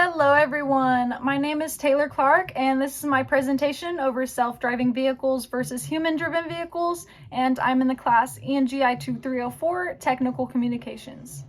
Hello everyone, my name is Taylor Clark and this is my presentation over self-driving vehicles versus human-driven vehicles, and I'm in the class ENGI 2304 Technical Communications.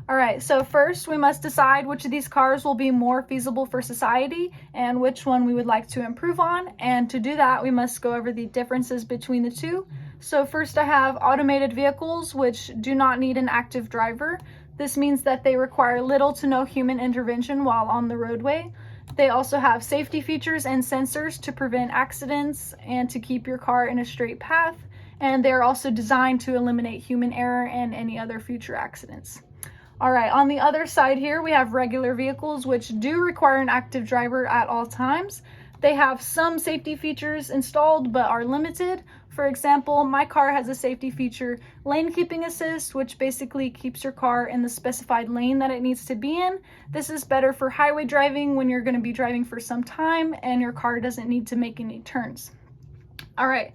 Alright, so first we must decide which of these cars will be more feasible for society and which one we would like to improve on, and to do that we must go over the differences between the two. So first I have automated vehicles which do not need an active driver. This means that they require little to no human intervention while on the roadway. They also have safety features and sensors to prevent accidents and to keep your car in a straight path. And they're also designed to eliminate human error and any other future accidents. All right, on the other side here, we have regular vehicles which do require an active driver at all times. They have some safety features installed but are limited. For example, my car has a safety feature, lane keeping assist, which basically keeps your car in the specified lane that it needs to be in. This is better for highway driving when you're going to be driving for some time and your car doesn't need to make any turns. All right,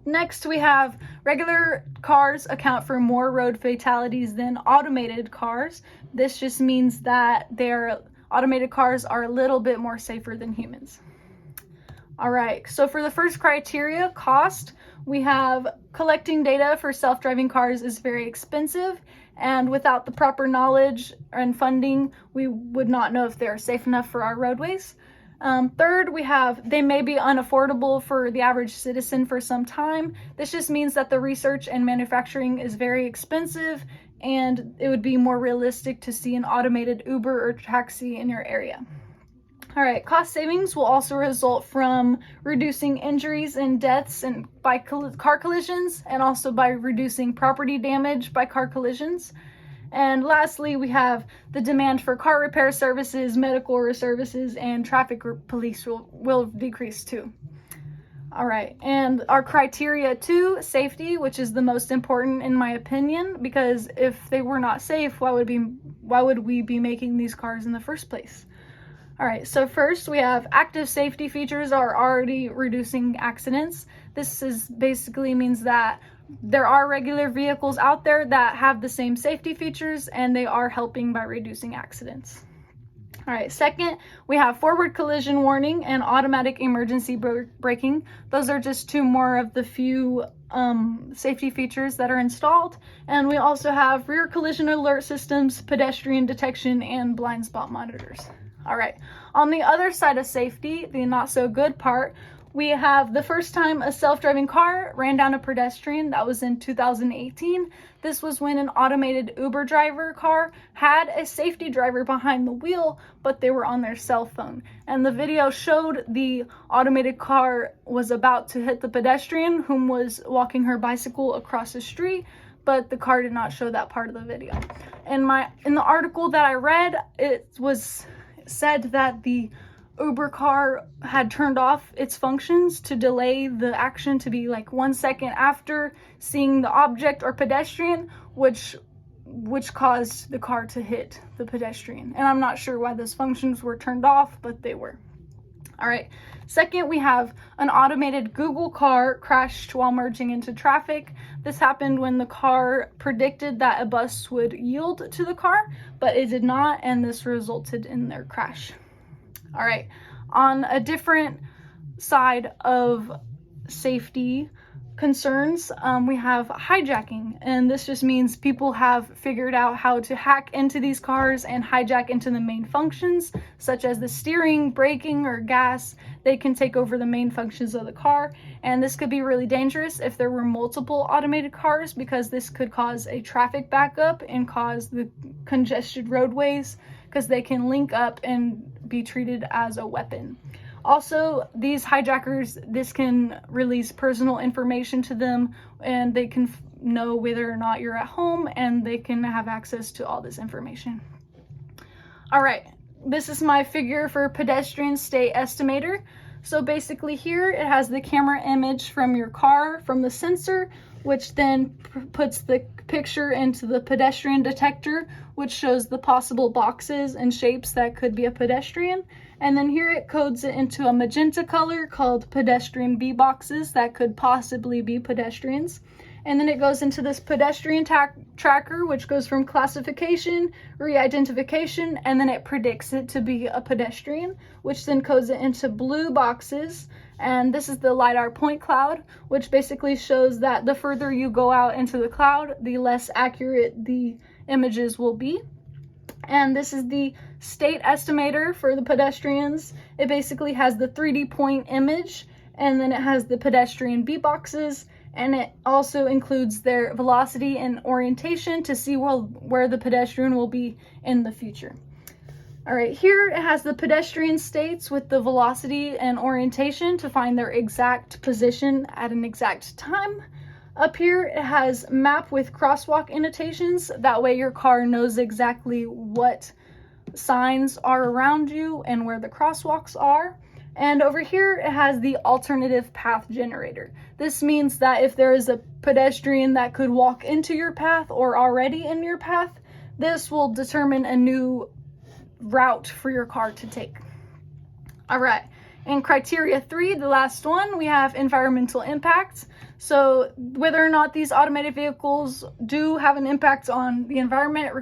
next we have regular cars account for more road fatalities than automated cars. This just means that their automated cars are a little bit more safer than humans. All right, so for the first criteria, cost, we have collecting data for self-driving cars is very expensive, and without the proper knowledge and funding, we would not know if they're safe enough for our roadways. Third, we have they may be unaffordable for the average citizen for some time. This just means that the research and manufacturing is very expensive, and it would be more realistic to see an automated Uber or taxi in your area. All right, cost savings will also result from reducing injuries and deaths and by car collisions, and also by reducing property damage by car collisions. And lastly, we have the demand for car repair services, medical services, and traffic police will decrease too. All right, and our criteria too, safety, which is the most important in my opinion, because if they were not safe, why would we be making these cars in the first place? All right, so first we have active safety features are already reducing accidents. This is basically means that there are regular vehicles out there that have the same safety features and they are helping by reducing accidents. All right, second, we have forward collision warning and automatic emergency braking. Those are just two more of the few safety features that are installed. And we also have rear collision alert systems, pedestrian detection, and blind spot monitors. All right, on the other side of safety, the not so good part, we have the first time a self-driving car ran down a pedestrian. That was in 2018. This was when an automated Uber driver car had a safety driver behind the wheel, but they were on their cell phone. And the video showed the automated car was about to hit the pedestrian whom was walking her bicycle across the street, but the car did not show that part of the video. In the article that I read, it was said that the Uber car had turned off its functions to delay the action to be like 1 second after seeing the object or pedestrian, which caused the car to hit the pedestrian. And I'm not sure why those functions were turned off, but they were. All right, second, we have an automated Google car crashed while merging into traffic. This happened when the car predicted that a bus would yield to the car, but it did not, and this resulted in their crash. All right, on a different side of safety concerns, we have hijacking, and this just means people have figured out how to hack into these cars and hijack into the main functions, such as the steering, braking, or gas. They can take over the main functions of the car, and this could be really dangerous if there were multiple automated cars, because this could cause a traffic backup and cause the congested roadways, because they can link up and be treated as a weapon. Also, these hijackers, this can release personal information to them, and they can know whether or not you're at home, and they can have access to all this information. All right, this is my figure for pedestrian state estimator. So basically here, it has the camera image from your car, from the sensor, which then puts the picture into the pedestrian detector, which shows the possible boxes and shapes that could be a pedestrian. And then here it codes it into a magenta color called pedestrian B boxes that could possibly be pedestrians. And then it goes into this pedestrian tracker, which goes from classification, re-identification, and then it predicts it to be a pedestrian, which then codes it into blue boxes. And this is the LiDAR point cloud, which basically shows that the further you go out into the cloud, the less accurate the images will be. And this is the state estimator for the pedestrians. It basically has the 3D point image, and then it has the pedestrian B boxes, and it also includes their velocity and orientation to see where the pedestrian will be in the future. All right, here it has the pedestrian states with the velocity and orientation to find their exact position at an exact time. Up here it has map with crosswalk annotations. That way your car knows exactly what signs are around you and where the crosswalks are. And over here it has the alternative path generator. This means that if there is a pedestrian that could walk into your path or already in your path, this will determine a new route for your car to take. All right, and criteria 3, the last one, we have environmental impact. So whether or not these automated vehicles do have an impact on the environment,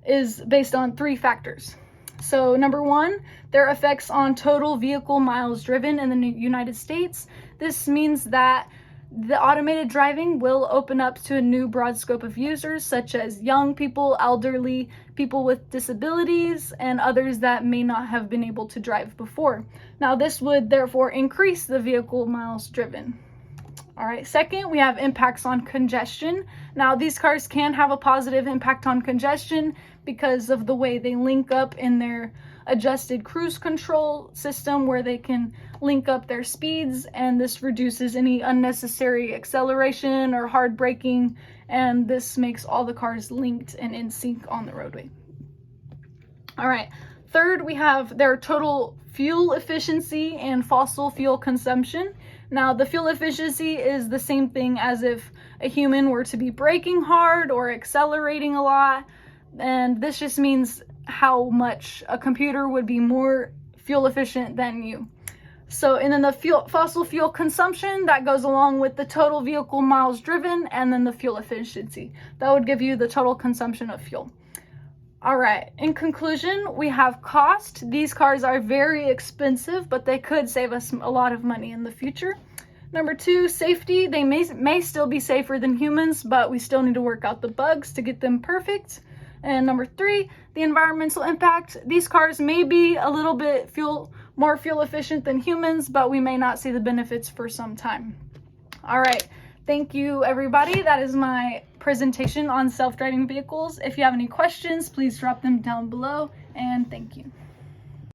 is based on 3 factors. So number 1, their effects on total vehicle miles driven in the United States. This means that the automated driving will open up to a new broad scope of users, such as young people, elderly, people with disabilities, and others that may not have been able to drive before. Now, this would therefore increase the vehicle miles driven. All right, second, we have impacts on congestion. Now, these cars can have a positive impact on congestion because of the way they link up in their adjusted cruise control system, where they can link up their speeds, and this reduces any unnecessary acceleration or hard braking, and this makes all the cars linked and in sync on the roadway. All right, third, we have their total fuel efficiency and fossil fuel consumption. Now, the fuel efficiency is the same thing as if a human were to be braking hard or accelerating a lot, and this just means how much a computer would be more fuel efficient than you. So, and then the fossil fuel consumption, that goes along with the total vehicle miles driven, and then the fuel efficiency. That would give you the total consumption of fuel. All right, in conclusion, we have cost. These cars are very expensive, but they could save us a lot of money in the future. Number 2, safety. They may still be safer than humans, but we still need to work out the bugs to get them perfect. And number 3, the environmental impact. These cars may be a little bit more fuel efficient than humans, but we may not see the benefits for some time. All right, thank you, everybody. That is my presentation on self-driving vehicles. If you have any questions, please drop them down below, and thank you.